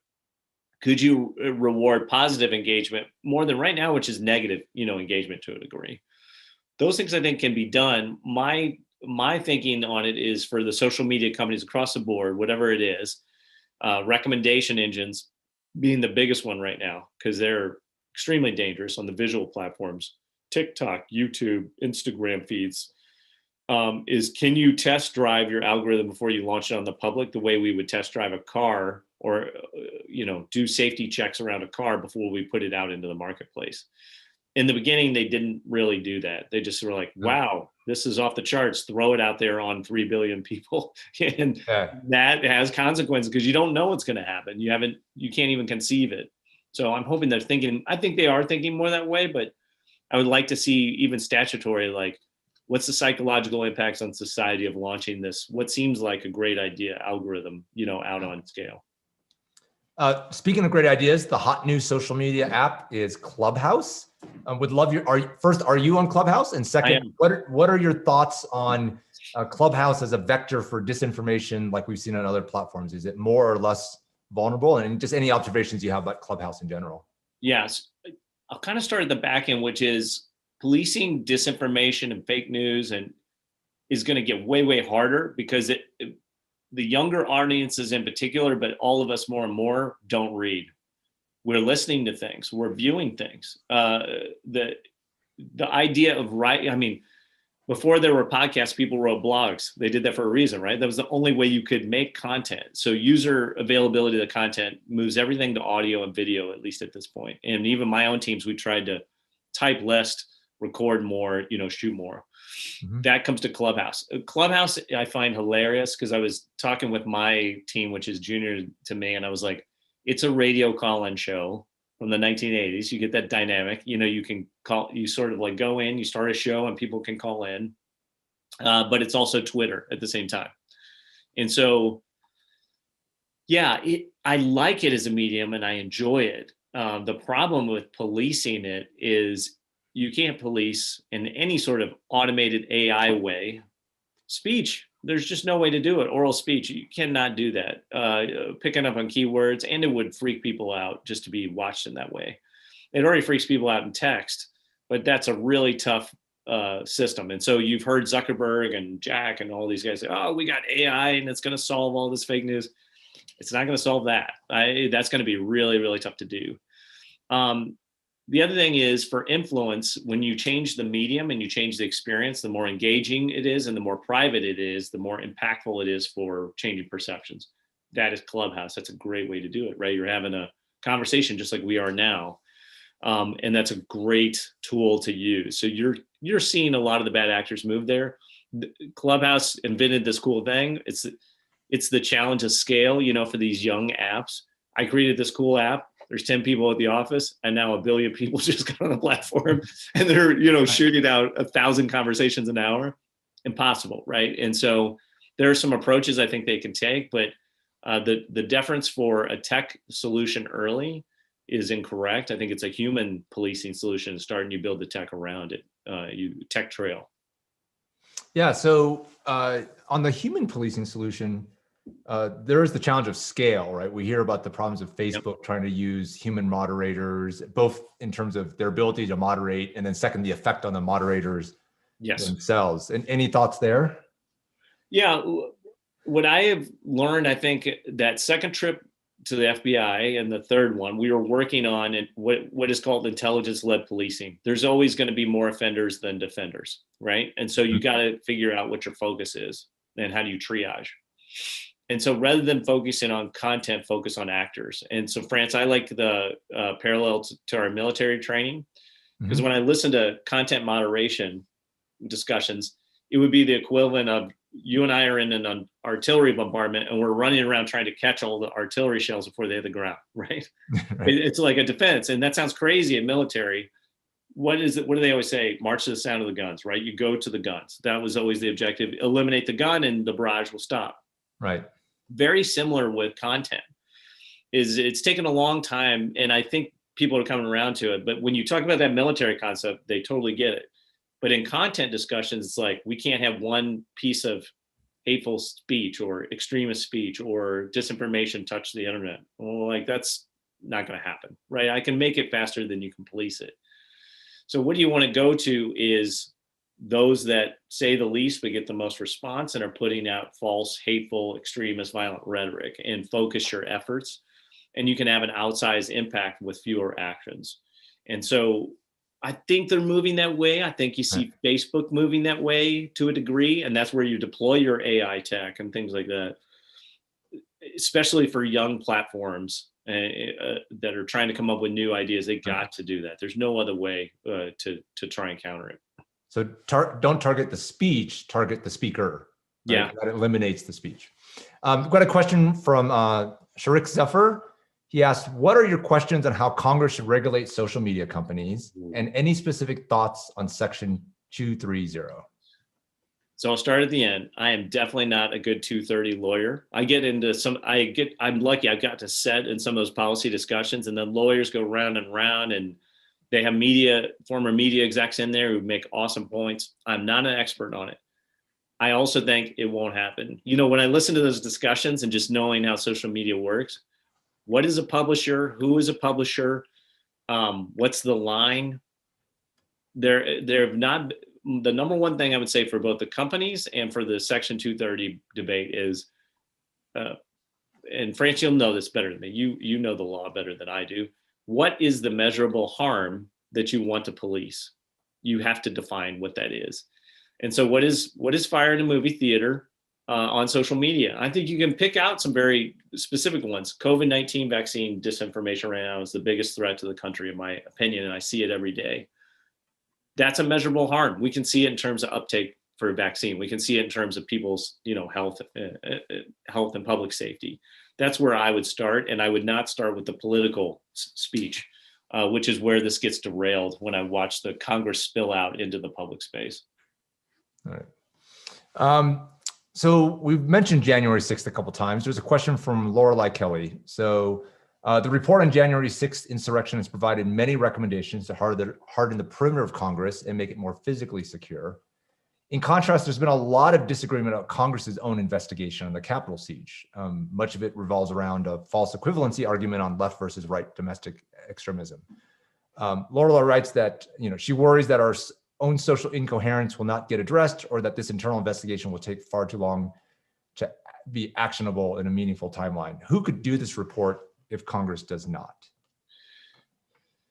S3: Could you reward positive engagement more than right now, which is negative, engagement to a degree? Those things I think can be done. My thinking on it is, for the social media companies across the board, whatever it is, recommendation engines being the biggest one right now, because they're extremely dangerous on the visual platforms, TikTok, YouTube, Instagram feeds, is, can you test drive your algorithm before you launch it on the public the way we would test drive a car, or do safety checks around a car before we put it out into the marketplace? In the beginning, they didn't really do that. They just were like, wow, this is off the charts. Throw it out there on 3 billion people. And that has consequences, because you don't know what's going to happen. You can't even conceive it. So I'm hoping they're thinking, I think they are thinking more that way, but I would like to see even statutory, like, what's the psychological impacts on society of launching this, what seems like a great idea algorithm, out on scale.
S2: Speaking of great ideas, the hot new social media app is Clubhouse. Would love your, are you on Clubhouse? And second, what are your thoughts on Clubhouse as a vector for disinformation like we've seen on other platforms? Is it more or less vulnerable? And just any observations you have about Clubhouse in general?
S3: Yes, I'll kind of start at the back end, which is policing disinformation and fake news, and is going to get way, way harder, because the younger audiences in particular, but all of us more and more, don't read. We're listening to things, we're viewing things. The idea of before there were podcasts, people wrote blogs. They did that for a reason, right? That was the only way you could make content. So user availability of the content moves everything to audio and video, at least at this point. And even my own teams, we tried to type less, record more, shoot more. That comes to Clubhouse. Clubhouse, I find hilarious, because I was talking with my team, which is junior to me, and I was like, it's a radio call-in show from the 1980s. You get that dynamic. You can call, you sort of like go in, you start a show and people can call in, but it's also Twitter at the same time. And so, yeah, I like it as a medium and I enjoy it. The problem with policing it is you can't police in any sort of automated AI way speech. There's just no way to do it. Oral speech, you cannot do that. Picking up on keywords, and it would freak people out just to be watched in that way. It already freaks people out in text, but that's a really tough system. And so you've heard Zuckerberg and Jack and all these guys say, oh, we got AI and it's going to solve all this fake news. It's not going to solve that. That's going to be really, really tough to do. The other thing is, for influence, when you change the medium and you change the experience, the more engaging it is and the more private it is, the more impactful it is for changing perceptions. That is Clubhouse. That's a great way to do it, right? You're having a conversation just like we are now. And that's a great tool to use. So you're seeing a lot of the bad actors move there. Clubhouse invented this cool thing. It's the challenge of scale, for these young apps. I created this cool app. There's 10 people at the office, and now 1 billion people just got on the platform, and they're, shooting out 1,000 conversations an hour. Impossible, right? And so there are some approaches I think they can take, but the deference for a tech solution early is incorrect. I think it's a human policing solution. Starting, you build the tech around it. You tech trail.
S2: Yeah. So on the human policing solution, there is the challenge of scale, right? We hear about the problems of Facebook trying to use human moderators, both in terms of their ability to moderate, and then second, the effect on the moderators themselves. And any thoughts there? Yeah.
S3: What I have learned, I think that second trip to the FBI and the third one, we were working on what is called intelligence-led policing. There's always going to be more offenders than defenders, right? And so you got to figure out what your focus is and how do you triage. And so rather than focusing on content, focus on actors. And so, France, I like the parallel to our military training, because when I listen to content moderation discussions, it would be the equivalent of you and I are in an artillery bombardment and we're running around trying to catch all the artillery shells before they hit the ground, right? It's like a defense. And that sounds crazy in military. What is it? What do they always say? March to the sound of the guns, right? You go to the guns. That was always the objective. Eliminate the gun and the barrage will stop.
S2: Right.
S3: Very similar with content. It's taken a long time, and I think people are coming around to it. But when you talk about that military concept, they totally get it. But in content discussions, it's like we can't have one piece of hateful speech or extremist speech or disinformation touch the internet. Well, like that's not going to happen, right? I can make it faster than you can police it. So what do you want to go to is those that say the least but get the most response and are putting out false, hateful, extremist, violent rhetoric, and focus your efforts. And you can have an outsized impact with fewer actions. And so I think they're moving that way. I think you see Facebook moving that way to a degree, and that's where you deploy your AI tech and things like that, especially for young platforms that are trying to come up with new ideas. They got to do that. There's no other way to try and counter it.
S2: So don't target the speech, target the speaker. Right?
S3: Yeah.
S2: That eliminates the speech. We've got a question from Sharik Zephyr. He asked, what are your questions on how Congress should regulate social media companies, and any specific thoughts on Section 230?
S3: So I'll start at the end. I am definitely not a good 230 lawyer. I'm lucky I've got to set in some of those policy discussions, and then lawyers go round and round, and they have former media execs in there who make awesome points. I'm not an expert on it. I also think it won't happen. When I listen to those discussions and just knowing how social media works, what is a publisher? Who is a publisher? What's the line? There have not. The number one thing I would say for both the companies and for the Section 230 debate is, and France, you'll know this better than me. You know the law better than I do. What is the measurable harm that you want to police? You have to define what that is. And so what is fire in a movie theater on social media? I think you can pick out some very specific ones. COVID-19 vaccine disinformation right now is the biggest threat to the country, in my opinion, and I see it every day. That's a measurable harm. We can see it in terms of uptake for a vaccine. We can see it in terms of people's health and public safety. That's where I would start, and I would not start with the political speech, which is where this gets derailed when I watch the Congress spill out into the public space.
S2: All right. So we've mentioned January 6th a couple of times. There's a question from Lorelei Kelly. So The report on January 6th insurrection has provided many recommendations to harden the perimeter of Congress and make it more physically secure. In contrast, there's been a lot of disagreement about Congress's own investigation on the Capitol siege. Much of it revolves around a false equivalency argument on left versus right domestic extremism. Laura writes that she worries that our own social incoherence will not get addressed, or that this internal investigation will take far too long to be actionable in a meaningful timeline. Who could do this report if Congress does not?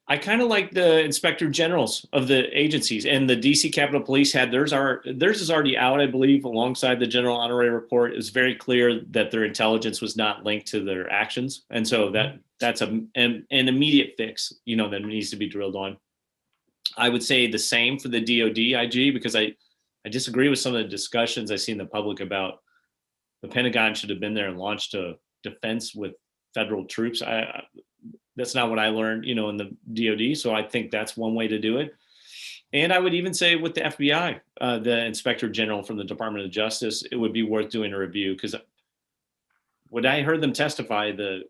S3: I kind of like the inspector generals of the agencies, and the DC Capitol Police had theirs. Theirs is already out, I believe, alongside the general honorary report. It's very clear that their intelligence was not linked to their actions, and so that's an immediate fix, that needs to be drilled on. I would say the same for the DoD IG, because I disagree with some of the discussions I see in the public about the Pentagon should have been there and launched a defense with federal troops. That's not what I learned, in the DoD. So I think that's one way to do it. And I would even say with the FBI, the Inspector General from the Department of Justice, it would be worth doing a review, because when I heard them testify, the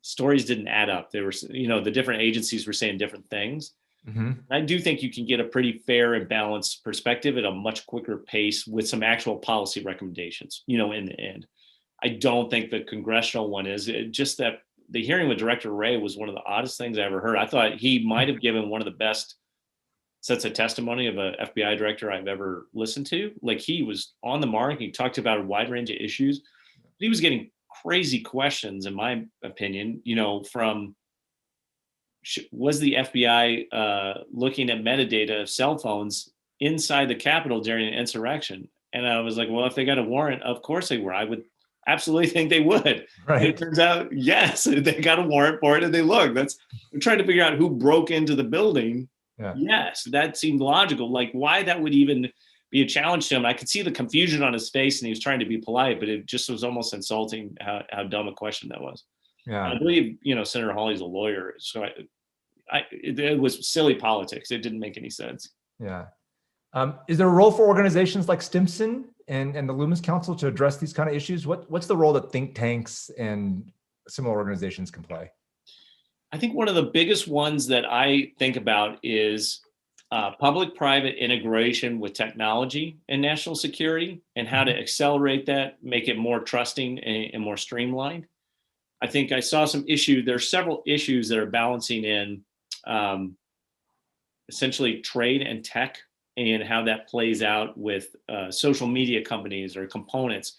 S3: stories didn't add up. They were, the different agencies were saying different things. Mm-hmm. I do think you can get a pretty fair and balanced perspective at a much quicker pace with some actual policy recommendations, in the end. I don't think the congressional one is. Just that the hearing with Director Wray was one of the oddest things I ever heard. I thought he might have given one of the best sets of testimony of a FBI director I've ever listened to. Like, he was on the mark. He talked about a wide range of issues. He was getting crazy questions, in my opinion, from, was the FBI looking at metadata of cell phones inside the Capitol during an insurrection? And I was like, well, if they got a warrant, of course they were. I would absolutely think they would. Right. It turns out, yes, they got a warrant for it, and they looked. I'm trying to figure out who broke into the building. Yeah. Yes, that seemed logical. Like, why that would even be a challenge to him. I could see the confusion on his face, and he was trying to be polite, but it just was almost insulting how dumb a question that was. Yeah. I believe, Senator Hawley's a lawyer, so it was silly politics. It didn't make any sense.
S2: Yeah. Is there a role for organizations like Stimson and the Loomis Council to address these kind of issues? What's the role that think tanks and similar organizations can play?
S3: I think one of the biggest ones that I think about is public-private integration with technology and national security, and how to accelerate that, make it more trusting and more streamlined. I think I saw there are several issues that are balancing in essentially trade and tech, and how that plays out with social media companies or components.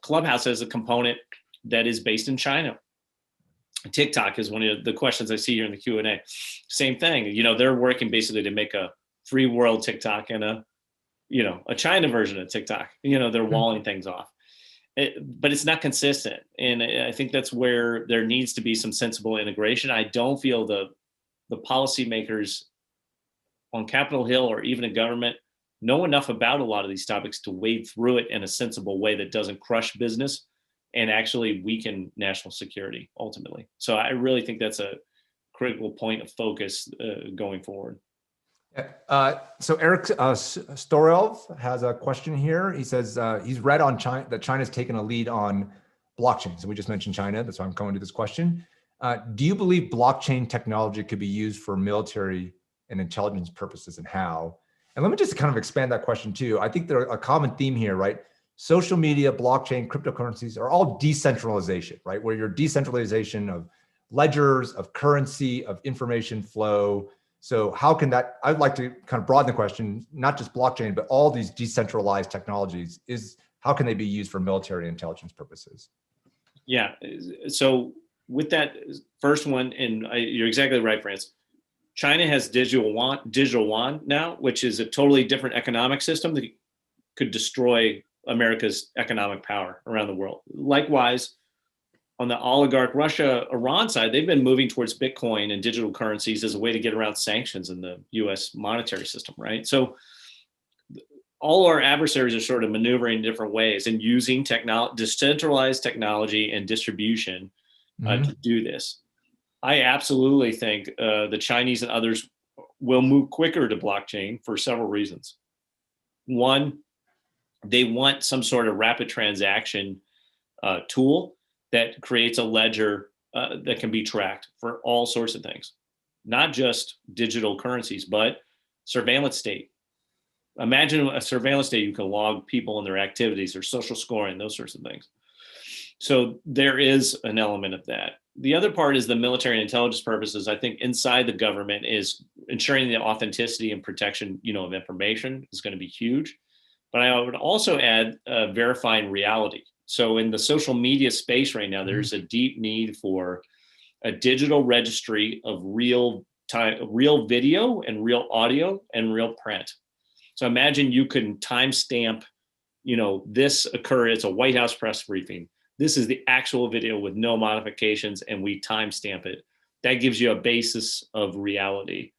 S3: Clubhouse has a component that is based in China. TikTok is one of the questions I see here in the Q&A. Same thing. They're working basically to make a free world TikTok and a China version of TikTok. They're walling things off. But it's not consistent. And I think that's where there needs to be some sensible integration. I don't feel the policymakers on Capitol Hill or even in government know enough about a lot of these topics to wade through it in a sensible way that doesn't crush business and actually weaken national security ultimately. So I really think that's a critical point of focus going forward.
S2: So Eric Storelv has a question here. He says he's read on China that China's taken a lead on blockchain. So we just mentioned China. That's why I'm going to this question. Do you believe blockchain technology could be used for military and intelligence purposes, and how? And let me just kind of expand that question too. I think there's a common theme here, right? Social media, blockchain, cryptocurrencies are all decentralization, right? Where you're decentralization of ledgers, of currency, of information flow. So how can that, I'd like to kind of broaden the question, not just blockchain, but all these decentralized technologies, how can they be used for military intelligence purposes?
S3: Yeah, so with that first one, and you're exactly right, France. China has digital yuan now, which is a totally different economic system that could destroy America's economic power around the world. Likewise, on the oligarch Russia-Iran side, they've been moving towards Bitcoin and digital currencies as a way to get around sanctions in the US monetary system, right? So all our adversaries are sort of maneuvering in different ways and using decentralized technology and distribution to do this. I absolutely think the Chinese and others will move quicker to blockchain for several reasons. One, they want some sort of rapid transaction tool that creates a ledger that can be tracked for all sorts of things, not just digital currencies, but surveillance state. Imagine a surveillance state, you can log people and their activities, their social scoring, those sorts of things. So there is an element of that. The other part is the military and intelligence purposes. I think inside the government is ensuring the authenticity and protection, of information is going to be huge. But I would also add verifying reality. So in the social media space right now, there's a deep need for a digital registry of real video and real audio and real print. So imagine you can timestamp, this occurred, it's a White House press briefing. This is the actual video with no modifications, and we timestamp it. That gives you a basis of reality.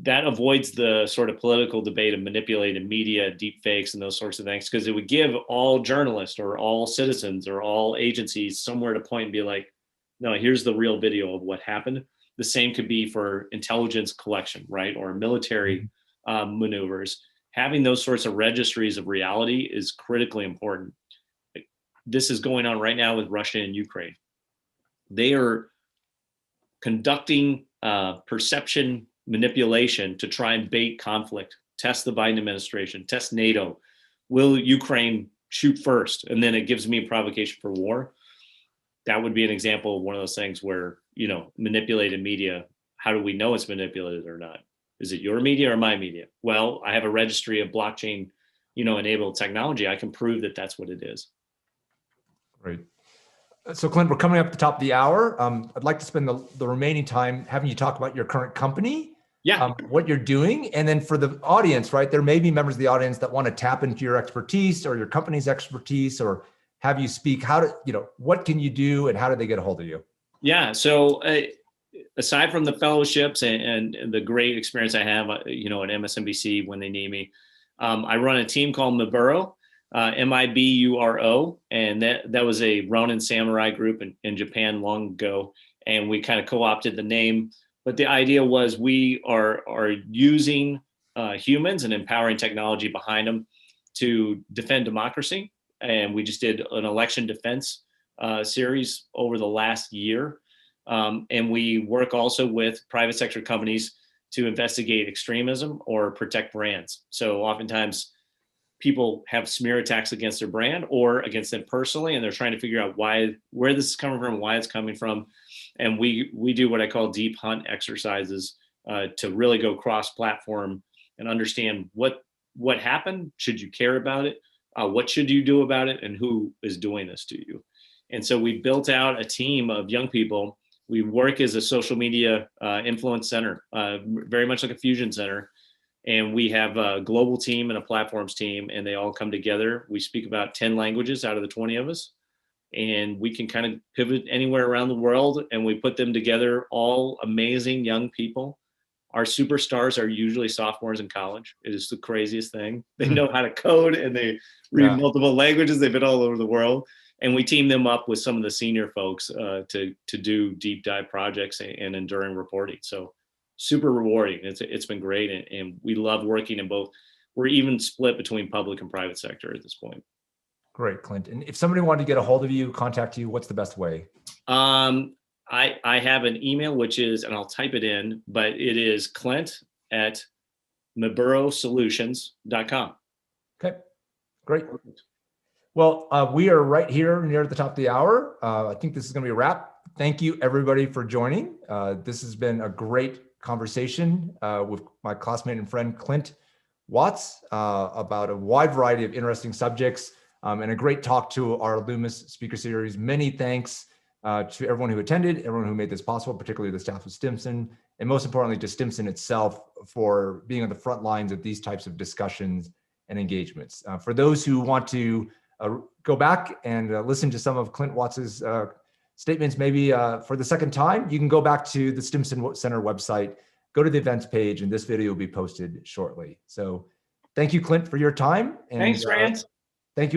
S3: That avoids the sort of political debate of manipulated media, deep fakes, and those sorts of things, because it would give all journalists or all citizens or all agencies somewhere to point and be like, no, here's the real video of what happened. The same could be for intelligence collection, right? Or military maneuvers. Having those sorts of registries of reality is critically important. This is going on right now with Russia and Ukraine. They are conducting perception manipulation to try and bait conflict, test the Biden administration, test NATO. Will Ukraine shoot first? And then it gives me a provocation for war. That would be an example of one of those things where, manipulated media, how do we know it's manipulated or not? Is it your media or my media? Well, I have a registry of blockchain, enabled technology. I can prove that that's what it is.
S2: Great. So Clint, we're coming up at the top of the hour. I'd like to spend the remaining time having you talk about your current company, what you're doing. And then for the audience, right, there may be members of the audience that want to tap into your expertise or your company's expertise, or have you speak. What can you do and how do they get a hold of you? Yeah.
S3: So aside from the fellowships and the great experience I have, at MSNBC when they need me, I run a team called Miburo. Miburo, and that was a Ronin samurai group in Japan long ago, and we kind of co-opted the name. But the idea was we are using humans and empowering technology behind them to defend democracy, and we just did an election defense series over the last year, and we work also with private sector companies to investigate extremism or protect brands. So oftentimes people have smear attacks against their brand or against them personally, and they're trying to figure out where this is coming from, why it's coming from. And we do what I call deep hunt exercises to really go cross-platform and understand what happened. Should you care about it? What should you do about it? And who is doing this to you? And so we built out a team of young people. We work as a social media influence center, very much like a fusion center. And we have a global team and a platforms team, and they all come together. We speak about 10 languages out of the 20 of us, and we can kind of pivot anywhere around the world, and we put them together, all amazing young people. Our superstars are usually sophomores in college. It is the craziest thing. They know how to code, and they read multiple languages. They've been all over the world. And we team them up with some of the senior folks to do deep dive projects and enduring reporting. So super rewarding. It's been great, and we love working in both. We're even split between public and private sector at this point.
S2: Great, Clint. And if somebody wanted to get a hold of you, contact you, what's the best way?
S3: I have an email, which is, and I'll type it in, but it is clint@miburosolutions.com.
S2: Okay, great. Well, we are right here near the top of the hour. I think this is going to be a wrap. Thank you, everybody, for joining. This has been a great conversation with my classmate and friend, Clint Watts, about a wide variety of interesting subjects, and a great talk to our Loomis speaker series. Many thanks to everyone who attended, everyone who made this possible, particularly the staff of Stimson, and most importantly, to Stimson itself for being on the front lines of these types of discussions and engagements. For those who want to go back and listen to some of Clint Watts's statements, maybe for the second time, you can go back to the Stimson Center website, go to the events page, and this video will be posted shortly. So thank you, Clint, for your time. And,
S3: thanks, Rand.
S2: Thank you.